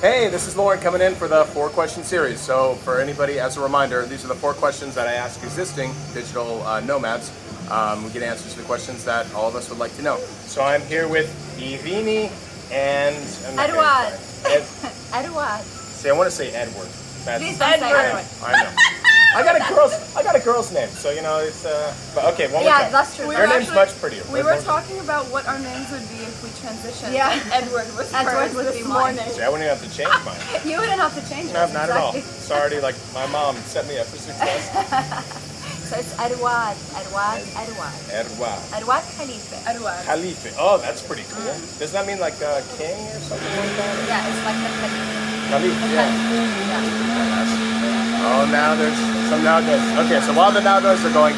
Hey, this is Lauren coming in for the 4-question series. So for anybody, as a reminder, these are the 4 questions that I ask existing digital nomads. We get answers to the questions that all of us would like to know. So I'm here with Irini and... Edward. Edward. See, I want to say Edward. Please don't say Edward. I know. I got a girl's name, so you know it's. But okay, one more time. Yeah, that's true. Your name's much prettier. We were talking about what our names would be if we transitioned. Yeah. And Edward was Edward would be mine. See, I wouldn't even have to change mine. You wouldn't have to change No, it. not at all. It's already like my mom set me up for success. So it's Edward. Edward. Edward Khalife. Edward. Khalife. Oh, that's pretty cool. Does that mean like king or something like that? Yeah, it's like the Khalife. Khalife, yeah. Yeah. Oh, now there's some nowgoes. Okay, so while the nowgoes are going,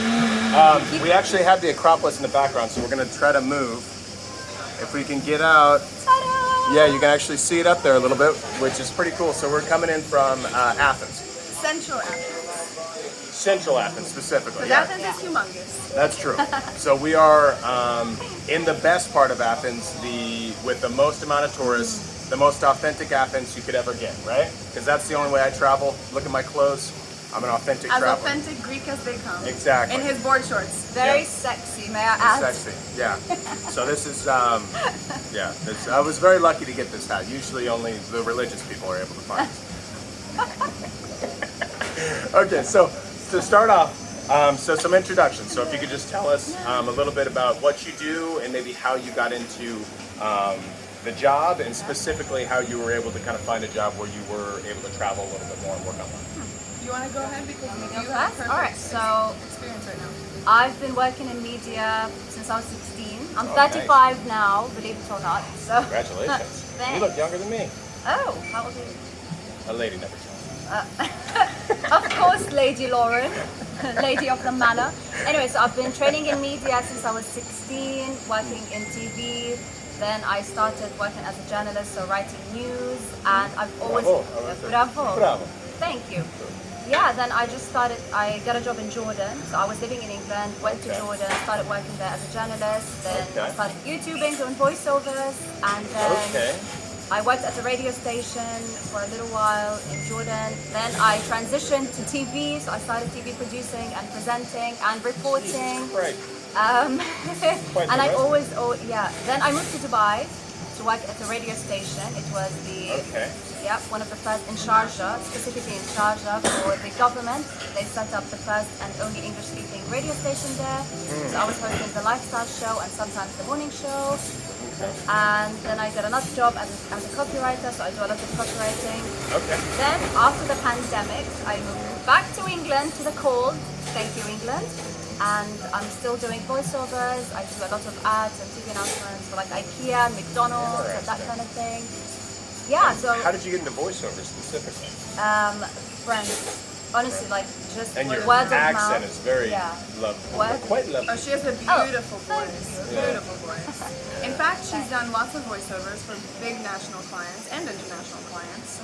we actually have the Acropolis in the background, so we're going to try to move. If we can get out, Ta-da! yeah, you can actually see it up there a little bit, which is pretty cool. So we're coming in from Athens. Central Athens. Central Athens specifically. Because Yeah. Athens is humongous. That's true. So we are in the best part of Athens, with the most amount of tourists, the most authentic Athens you could ever get, right? Because that's the only way I travel. Look at my clothes. I'm an authentic As traveler. authentic Greek as they come. Exactly. In his board shorts. Very Yeah. sexy, may I add? Sexy, yeah. So this is, yeah. I was very lucky to get this hat. Usually only the religious people are able to find this. Okay, so to start off, so some introductions. So if you could just tell us a little bit about what you do and maybe how you got into the job, and specifically how you were able to kind of find a job where you were able to travel a little bit more and work online. You want to go ahead because you Go have first? perfect Alright, so experience right now. I've been working in media since I was 16. I'm Oh, 35 now, believe it or not. So Congratulations. You Thanks. look younger than me. Oh, how old are you? A lady never tells. Of course, Lady Lauren, lady of the manor. Anyway, so I've been training in media since I was 16, working in TV. Then I started working as a journalist, so writing news, and I've always... Bravo. Bravo. Thank you. Yeah, then I got a job in Jordan. So I was living in England, went to Jordan, started working there as a journalist. Then I started YouTubing, doing voiceovers, and then I worked at a radio station for a little while in Jordan. Then I transitioned to TV, so I started TV producing and presenting and reporting. Right. And I always, Then I moved to Dubai to work at a radio station. It was one of the first in Sharjah, specifically in Sharjah for the government. They set up the first and only English-speaking radio station there. So I was hosting the lifestyle show and sometimes the morning show. And then I got another job as a copywriter, so I do a lot of copywriting. Okay. Then after the pandemic, I moved back to England, to the cold. Thank you, England. And I'm still doing voiceovers. I do a lot of ads and TV announcements for like IKEA, McDonald's, and that kind of thing. Yeah, so... How did you get into voiceovers specifically? Friends. Honestly, like just And your word of mouth. accent is very lovely. Quite lovely. Oh, she has a beautiful voice. Beautiful voice. In fact, she's done lots of voiceovers for big national clients and international clients.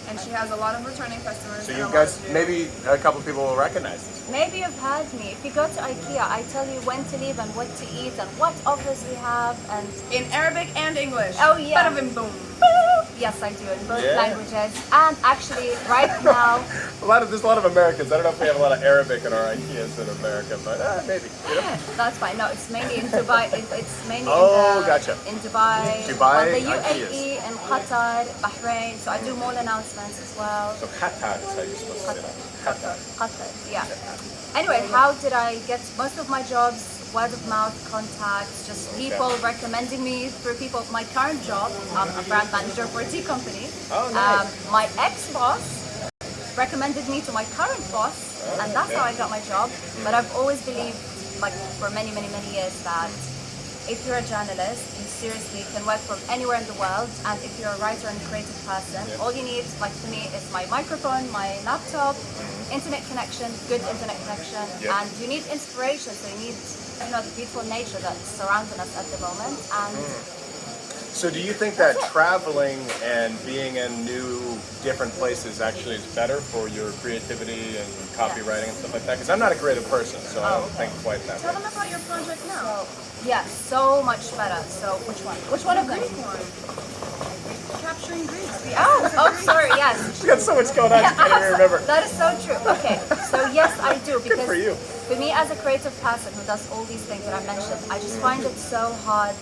And she has a lot of returning customers. So you guys, maybe a couple of people will recognize this. Maybe you've heard me. If you go to IKEA, I tell you when to leave and what to eat and what offers we have and... In Arabic and English. Oh yeah. Bada bing boom. Yes, I do in both languages. And actually, right now... There's a lot of Americans. I don't know if we have a lot of Arabic in our IKEAs in America, but maybe. You know? That's fine. No, it's mainly in Dubai. It's mainly in Dubai. Dubai, the UAE, IKEAs. and Qatar, Bahrain. So I do more announcements as well. So Qatar is how you're supposed to say that. Qatar, yeah. Anyway, how did I get most of my jobs? Word of mouth contacts, just people recommending me through people. My current job, I'm a brand manager for a tea company. Oh, nice. My ex-boss recommended me to my current boss, and that's how I got my job. But I've always believed, like for many years, that if you're a journalist, you seriously can work from anywhere in the world. And if you're a writer and creative person, all you need, like for me, is my microphone, my laptop, internet connection, good internet connection, and you need inspiration. So you need, the beautiful nature that's surrounding us at the moment. And So do you think that traveling and being in new, different places actually is better for your creativity and copywriting and stuff like that? Because I'm not a creative person, so I don't think quite that Tell way. them about your project now. so much better. So which one? Which one of them? Greek one. Capturing Greeks. Oh, got so much going on, I can't even remember. That is so true. Okay, so yes, I do because Good for you. for me as a creative person who does all these things that I mentioned, I just find it so hard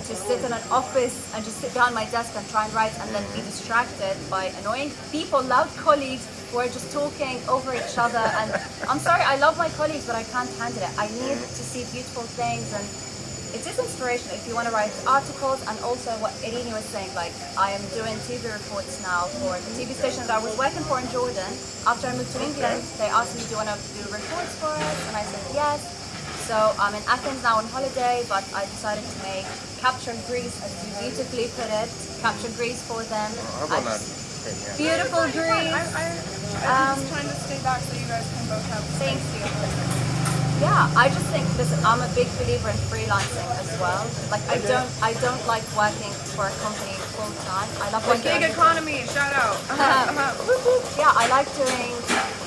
to sit in an office and just sit behind my desk and try and write and then be distracted by annoying people, loud colleagues who are just talking over each other. And I'm sorry, I love my colleagues, but I can't handle it. I need to see beautiful things, and it is inspirational if you want to write articles. And also what Irini was saying, like I am doing TV reports now for the TV station that I was working for in Jordan. After I moved to England, they asked me, do you want to do reports for us? And I said yes. So I'm in Athens now on holiday, but I decided to make Capture Greece, as you beautifully put it, Capture Greece for them. How about that? Beautiful I'm Greece. just trying to stay back so you guys can both have Thank you. Yeah, I just think, listen, I'm a big believer in freelancing as well. Like I don't like working for a company full time. I love The working gig economy, shout out. Yeah, I like doing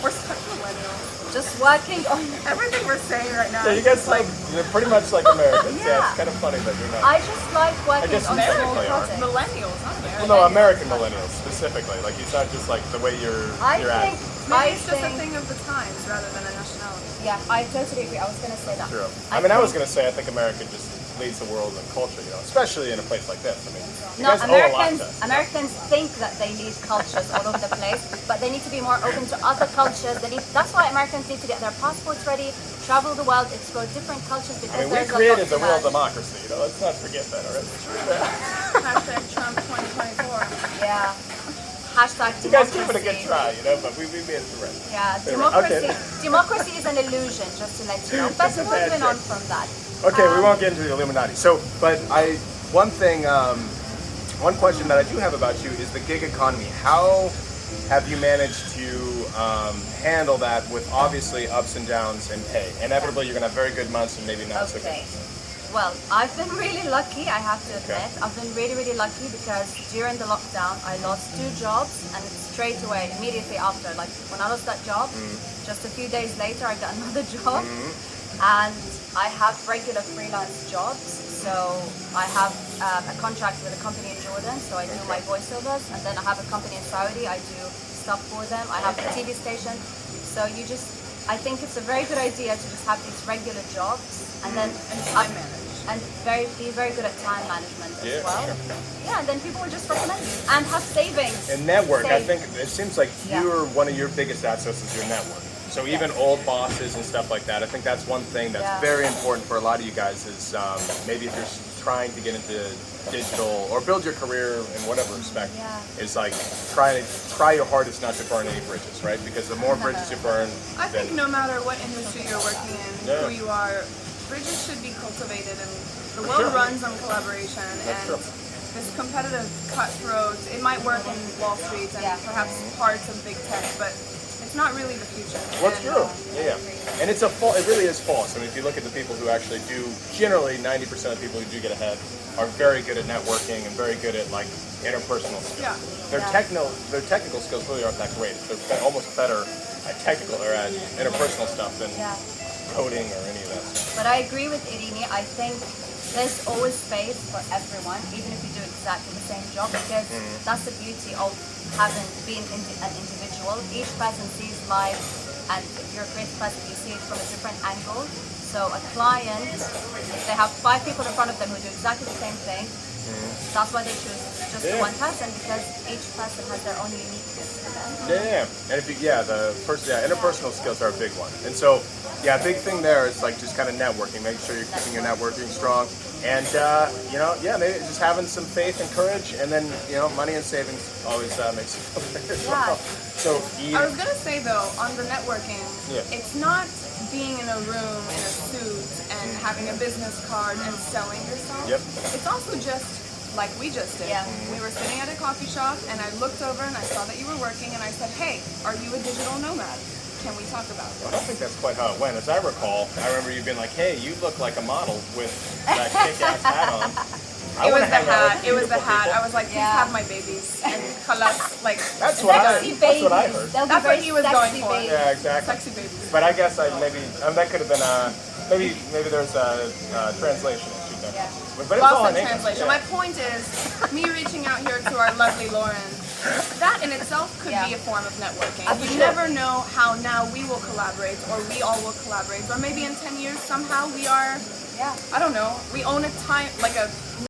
We're such millennials. just working on. Everything we're saying right now. Yeah, you guys like you're pretty much like Americans. Yeah, Yeah. it's kind of funny that you're not. I just like working guess on America small are. projects. Millennials, not Americans. Well, no, American millennials specifically. Like it's not just like the way you're I think Maybe it's just a thing of the times rather than a nationality. Yeah, I totally agree. I was gonna say that. True. I mean, I was gonna say I think America just leads the world in culture, you know, especially in a place like this. I mean, you No, guys owe a lot Americans. to us. Americans think that they lead cultures all over the place, but they need to be more open to other cultures. That's why Americans need to get their passports ready, travel the world, explore different cultures because I mean, we there's a lot created to the real learn. democracy. You know, let's not forget that, all right? Hashtag Trump 2024. Yeah. Hashtag You guys democracy. give it a good try, you know, but we made it through. Yeah, Anyway, democracy is an illusion, just to let you know. But It's a bad moving on trick. from that. Okay, we won't get into the Illuminati. So, but one thing, one question that I do have about you is the gig economy. How have you managed to handle that with obviously ups and downs in pay? Inevitably, you're gonna have very good months and maybe not so Okay. good. Well, I've been really lucky, I have to admit. Okay. I've been really, really lucky because during the lockdown, I lost 2 jobs and straight away, immediately after, like when I lost that job, just a few days later, I got another job. And I have regular freelance jobs. So I have a contract with a company in Jordan, so I do my voiceovers. And then I have a company in Saudi, I do stuff for them. I have a TV station. So I think it's a very good idea to just have these regular jobs and then time manage. and be very good at time management as Yeah, well. sure. Yeah, and then people will just recommend you and have savings. And network, I Save. think it seems like Yeah. one of your biggest assets is your network. So even old bosses and stuff like that, I think that's one thing that's Yeah. very important for a lot of you guys is maybe if you're trying to get into digital or build your career in whatever respect, Yeah. is like try your hardest not to burn any bridges, right? Because the more bridges you burn, I think then no matter what industry you're working in, Yeah. who you are, bridges should be cultivated, and the world sure. runs on collaboration. That's and true. this competitive cutthroat, it might work in Wall Street and Yeah. perhaps parts of big tech, but it's not really the future. Well, it's And, true. Yeah. And it really is false. I mean, if you look at the people who actually do, generally 90% of people who do get ahead are very good at networking and very good at like interpersonal skills. Yeah. Their Yeah. their technical skills really aren't that great. They're almost better at technical or at interpersonal stuff than Yeah. coding or any of that stuff. But I agree with Irini. I think there's always space for everyone, even if you do exactly the same job, because that's the beauty of being an individual. Each person sees life, and if you're a creative person, you see it from a different angle. So a client, if they have 5 people in front of them who do exactly the same thing, that's why they choose just the Yeah. one person, because each person has their own uniqueness to them. Yeah. And if you, interpersonal skills are a big one. And so, yeah, a big thing there is like just kind of networking, making sure you're keeping your networking strong. And, maybe just having some faith and courage, and then, money and savings always makes you feel better as well. So, I was gonna say though, on the networking, Yeah. it's not being in a room in a suit and having a business card and selling yourself. Yep. It's also just like we just did. Yeah. We were sitting at a coffee shop and I looked over and I saw that you were working and I said, hey, are you a digital nomad? Can we talk about I it? don't think that's quite how it went. As I recall, I remember you being like, hey, you look like a model with that kick-ass hat on. I It wanna was the hang out with hat. It was the beautiful hat. people. I was like, please Yeah. have my babies and colors like That's what I Sexy that's what I babies. heard. They'll be That's what very he was sexy going for. babies. Yeah, exactly. sexy babies. But I guess that could have been maybe there's a translation issue there. Yeah. But it's all Lost in in English. translation. Yeah. My point is, me reaching out here to our lovely Lauren, that in itself could Yeah. be a form of networking. For You sure. never know how now we will collaborate, or we all will collaborate, or maybe in 10 years somehow we are, Yeah. I don't know, we own a time, like a